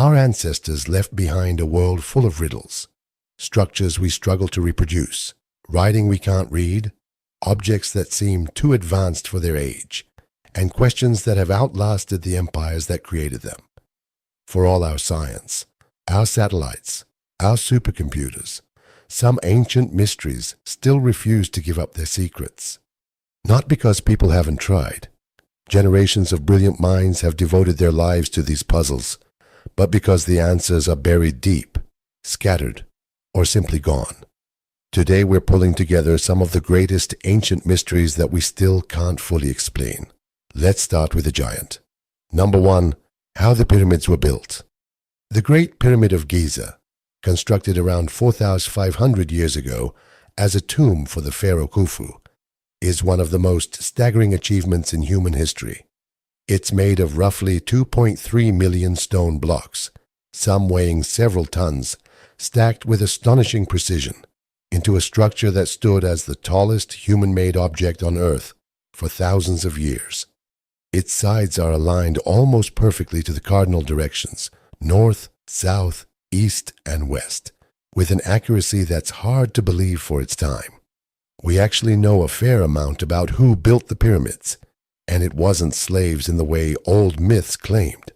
Our ancestors left behind a world full of riddles, structures we struggle to reproduce, writing we can't read, objects that seem too advanced for their age, and questions that have outlasted the empires that created them. For all our science, our satellites, our supercomputers, some ancient mysteries still refuse to give up their secrets. Not because people haven't tried. Generations of brilliant minds have devoted their lives to these puzzles, but because the answers are buried deep, scattered, or simply gone. Today we're pulling together some of the greatest ancient mysteries that we still can't fully explain. Let's start with the giant. Number 1. How the pyramids were built. The Great Pyramid of Giza, constructed around 4,500 years ago as a tomb for the pharaoh Khufu, is one of the most staggering achievements in human history. It's made of roughly 2.3 million stone blocks, some weighing several tons, stacked with astonishing precision, into a structure that stood as the tallest human-made object on Earth for thousands of years. Its sides are aligned almost perfectly to the cardinal directions, north, south, east, and west, with an accuracy that's hard to believe for its time. We actually know a fair amount about who built the pyramids, and it wasn't slaves in the way old myths claimed.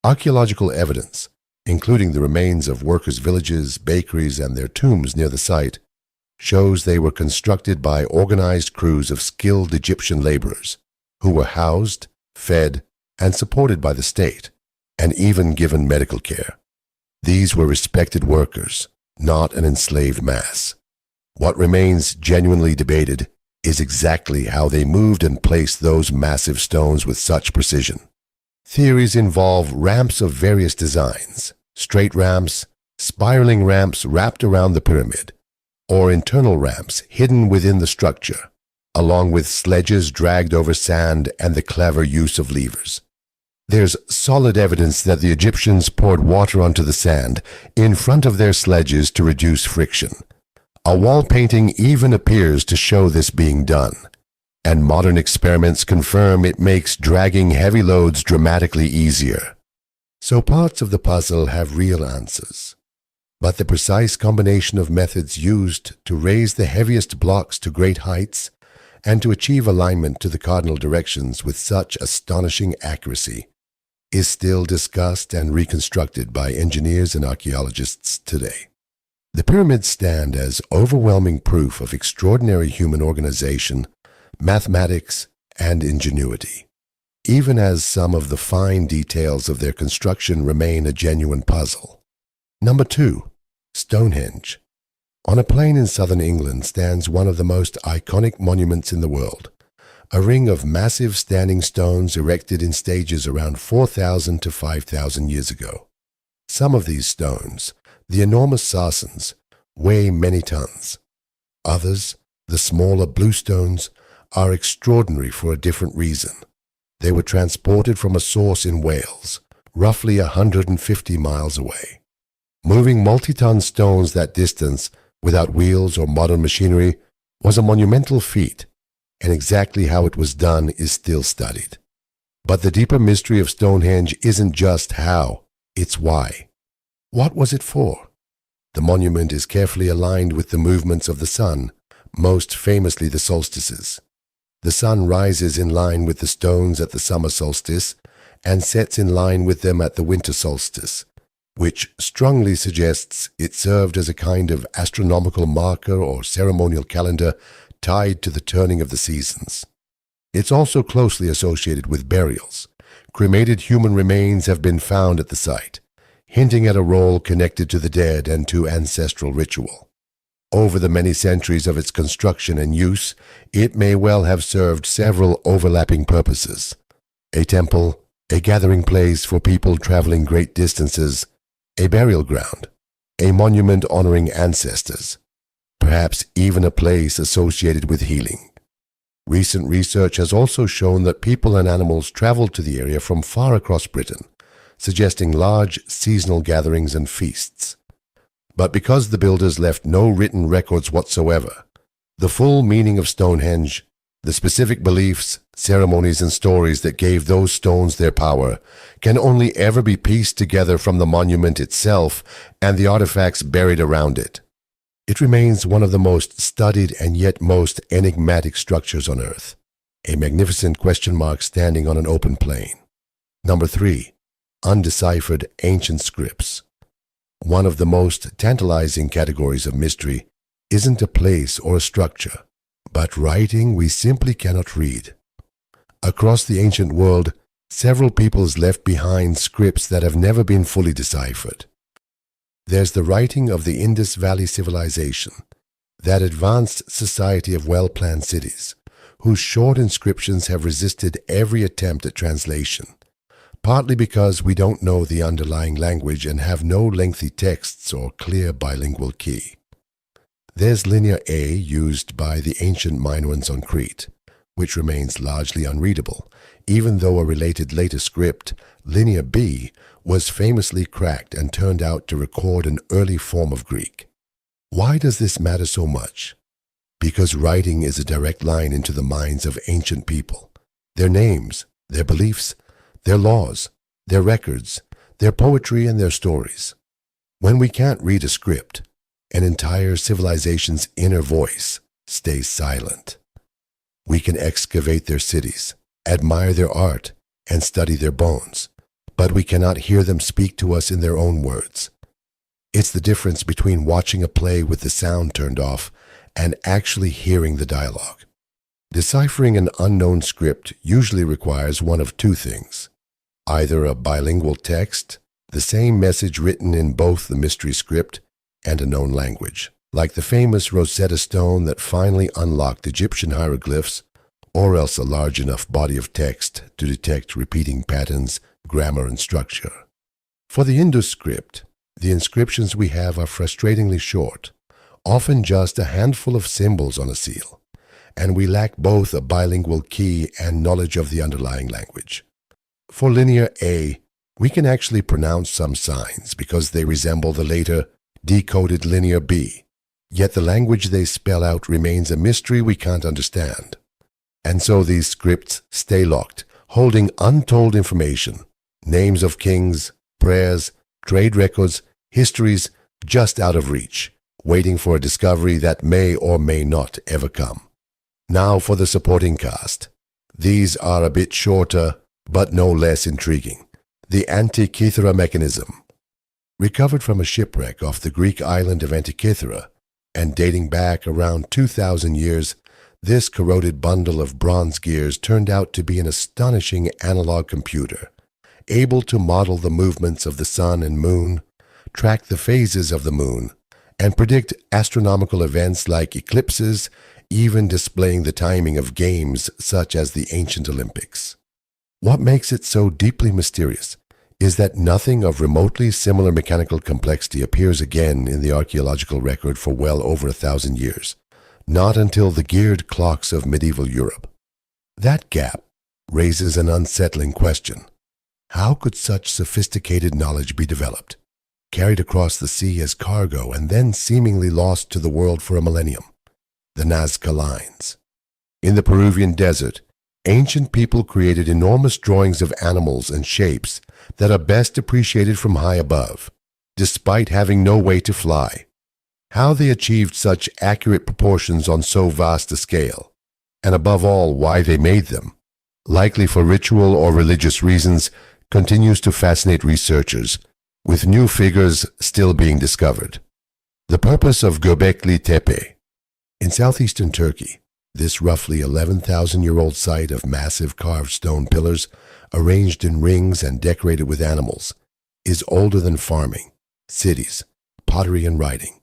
Archaeological evidence, including the remains of workers' villages, bakeries, and their tombs near the site, shows they were constructed by organized crews of skilled Egyptian laborers who were housed, fed, and supported by the state, and even given medical care. These were respected workers, not an enslaved mass. What remains genuinely debated is exactly how they moved and placed those massive stones with such precision. Theories involve ramps of various designs, straight ramps, spiraling ramps wrapped around the pyramid, or internal ramps hidden within the structure, along with sledges dragged over sand and the clever use of levers. There's solid evidence that the Egyptians poured water onto the sand in front of their sledges to reduce friction. A wall painting even appears to show this being done, and modern experiments confirm it makes dragging heavy loads dramatically easier. So parts of the puzzle have real answers, but the precise combination of methods used to raise the heaviest blocks to great heights and to achieve alignment to the cardinal directions with such astonishing accuracy is still discussed and reconstructed by engineers and archaeologists today. The pyramids stand as overwhelming proof of extraordinary human organization, mathematics, and ingenuity, even as some of the fine details of their construction remain a genuine puzzle. Number 2. Stonehenge. On a plain in southern England stands one of the most iconic monuments in the world, a ring of massive standing stones erected in stages around 4,000 to 5,000 years ago. Some of these stones, the enormous sarsens, weigh many tons. Others, the smaller bluestones, are extraordinary for a different reason. They were transported from a source in Wales, roughly 150 miles away. Moving multi-ton stones that distance without wheels or modern machinery was a monumental feat, and exactly how it was done is still studied. But the deeper mystery of Stonehenge isn't just how, it's why. What was it for? The monument is carefully aligned with the movements of the sun, most famously the solstices. The sun rises in line with the stones at the summer solstice and sets in line with them at the winter solstice, which strongly suggests it served as a kind of astronomical marker or ceremonial calendar tied to the turning of the seasons. It's also closely associated with burials. Cremated human remains have been found at the site, hinting at a role connected to the dead and to ancestral ritual. Over the many centuries of its construction and use, it may well have served several overlapping purposes: a temple, a gathering place for people traveling great distances, a burial ground, a monument honoring ancestors, perhaps even a place associated with healing. Recent research has also shown that people and animals traveled to the area from far across Britain, suggesting large seasonal gatherings and feasts. But because the builders left no written records whatsoever, the full meaning of Stonehenge, the specific beliefs, Ceremonies and stories that gave those stones their power can only ever be pieced together from the monument itself and the artifacts buried around it. It remains one of the most studied and yet most enigmatic structures on Earth, a magnificent question mark standing on an open plain. Number 3. Undeciphered ancient scripts. One of the most tantalizing categories of mystery isn't a place or a structure, but writing we simply cannot read. Across the ancient world, several peoples left behind scripts that have never been fully deciphered. There's the writing of the Indus Valley Civilization, that advanced society of well-planned cities, whose short inscriptions have resisted every attempt at translation, partly because we don't know the underlying language and have no lengthy texts or clear bilingual key. There's Linear A used by the ancient Minoans on Crete, which remains largely unreadable, even though a related later script, Linear B, was famously cracked and turned out to record an early form of Greek. Why does this matter so much? Because writing is a direct line into the minds of ancient people, their names, their beliefs, their laws, their records, their poetry, and their stories. When we can't read a script, an entire civilization's inner voice stays silent. We can excavate their cities, admire their art, and study their bones, but we cannot hear them speak to us in their own words. It's the difference between watching a play with the sound turned off and actually hearing the dialogue. Deciphering an unknown script usually requires one of two things: either a bilingual text, the same message written in both the mystery script, and a known language, like the famous Rosetta Stone that finally unlocked Egyptian hieroglyphs, or else a large enough body of text to detect repeating patterns, grammar, and structure. For the Indus script, the inscriptions we have are frustratingly short, often just a handful of symbols on a seal, and we lack both a bilingual key and knowledge of the underlying language. For Linear A, we can actually pronounce some signs because they resemble the later decoded Linear B, yet the language they spell out remains a mystery we can't understand. And so these scripts stay locked, holding untold information, names of kings, prayers, trade records, histories, just out of reach, waiting for a discovery that may or may not ever come. Now for the supporting cast. These are a bit shorter, but no less intriguing. The Antikythera mechanism. Recovered from a shipwreck off the Greek island of Antikythera, and dating back around 2,000 years, this corroded bundle of bronze gears turned out to be an astonishing analog computer, able to model the movements of the sun and moon, track the phases of the moon, and predict astronomical events like eclipses, even displaying the timing of games such as the ancient Olympics. What makes it so deeply mysterious is that nothing of remotely similar mechanical complexity appears again in the archaeological record for well over 1,000 years, not until the geared clocks of medieval Europe. That gap raises an unsettling question. How could such sophisticated knowledge be developed, carried across the sea as cargo, and then seemingly lost to the world for a millennium? The Nazca Lines. In the Peruvian desert, ancient people created enormous drawings of animals and shapes that are best appreciated from high above, despite having no way to fly. How they achieved such accurate proportions on so vast a scale, and above all, why they made them, likely for ritual or religious reasons, continues to fascinate researchers, with new figures still being discovered. The purpose of Göbekli Tepe. In southeastern Turkey, this roughly 11,000-year-old site of massive carved stone pillars, arranged in rings and decorated with animals, is older than farming, cities, pottery, and writing,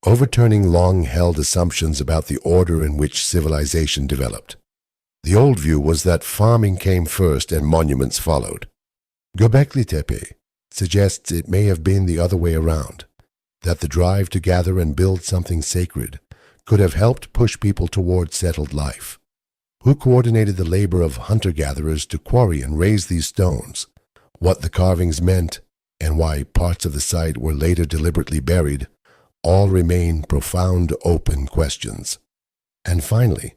overturning long-held assumptions about the order in which civilization developed. The old view was that farming came first and monuments followed. Göbekli Tepe suggests it may have been the other way around, that the drive to gather and build something sacred could have helped push people toward settled life. Who coordinated the labor of hunter-gatherers to quarry and raise these stones? What the carvings meant, and why parts of the site were later deliberately buried, all remain profound open questions. And finally,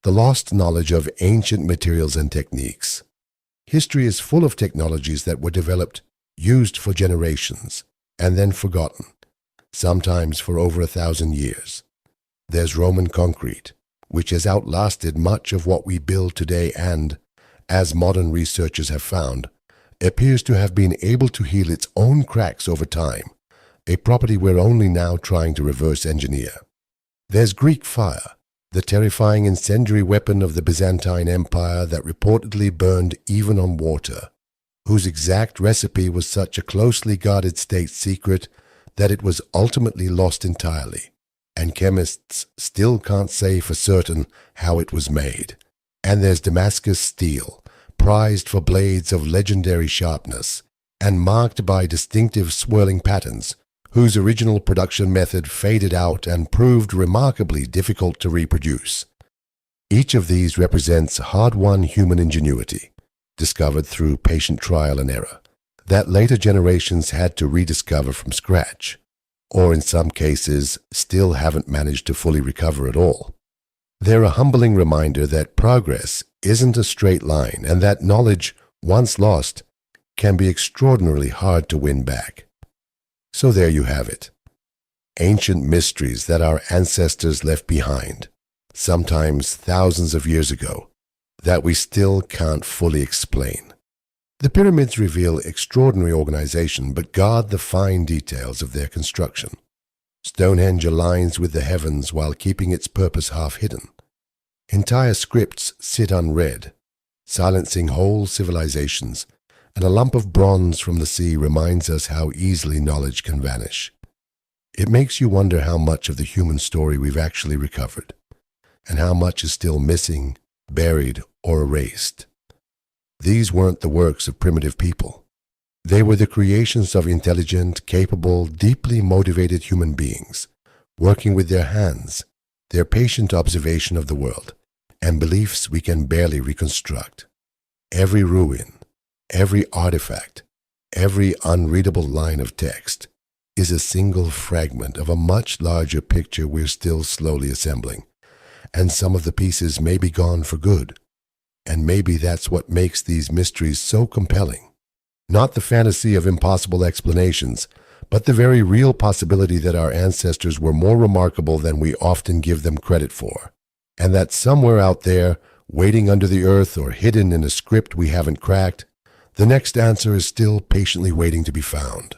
the lost knowledge of ancient materials and techniques. History is full of technologies that were developed, used for generations, and then forgotten, sometimes for over 1,000 years. There's Roman concrete, which has outlasted much of what we build today and, as modern researchers have found, appears to have been able to heal its own cracks over time, a property we're only now trying to reverse engineer. There's Greek fire, the terrifying incendiary weapon of the Byzantine Empire that reportedly burned even on water, whose exact recipe was such a closely guarded state secret that it was ultimately lost entirely, and chemists still can't say for certain how it was made. And there's Damascus steel, prized for blades of legendary sharpness, and marked by distinctive swirling patterns, whose original production method faded out and proved remarkably difficult to reproduce. Each of these represents hard-won human ingenuity, discovered through patient trial and error, that later generations had to rediscover from scratch, or in some cases still haven't managed to fully recover at all. They're a humbling reminder that progress isn't a straight line and that knowledge, once lost, can be extraordinarily hard to win back. So there you have it. Ancient mysteries that our ancestors left behind, sometimes thousands of years ago, that we still can't fully explain. The pyramids reveal extraordinary organization but guard the fine details of their construction. Stonehenge aligns with the heavens while keeping its purpose half hidden. Entire scripts sit unread, silencing whole civilizations, and a lump of bronze from the sea reminds us how easily knowledge can vanish. It makes you wonder how much of the human story we've actually recovered, and how much is still missing, buried, or erased. These weren't the works of primitive people. They were the creations of intelligent, capable, deeply motivated human beings, working with their hands, their patient observation of the world, and beliefs we can barely reconstruct. Every ruin, every artifact, every unreadable line of text is a single fragment of a much larger picture we're still slowly assembling, and some of the pieces may be gone for good. And maybe that's what makes these mysteries so compelling. Not the fantasy of impossible explanations, but the very real possibility that our ancestors were more remarkable than we often give them credit for, and that somewhere out there, waiting under the earth or hidden in a script we haven't cracked, the next answer is still patiently waiting to be found.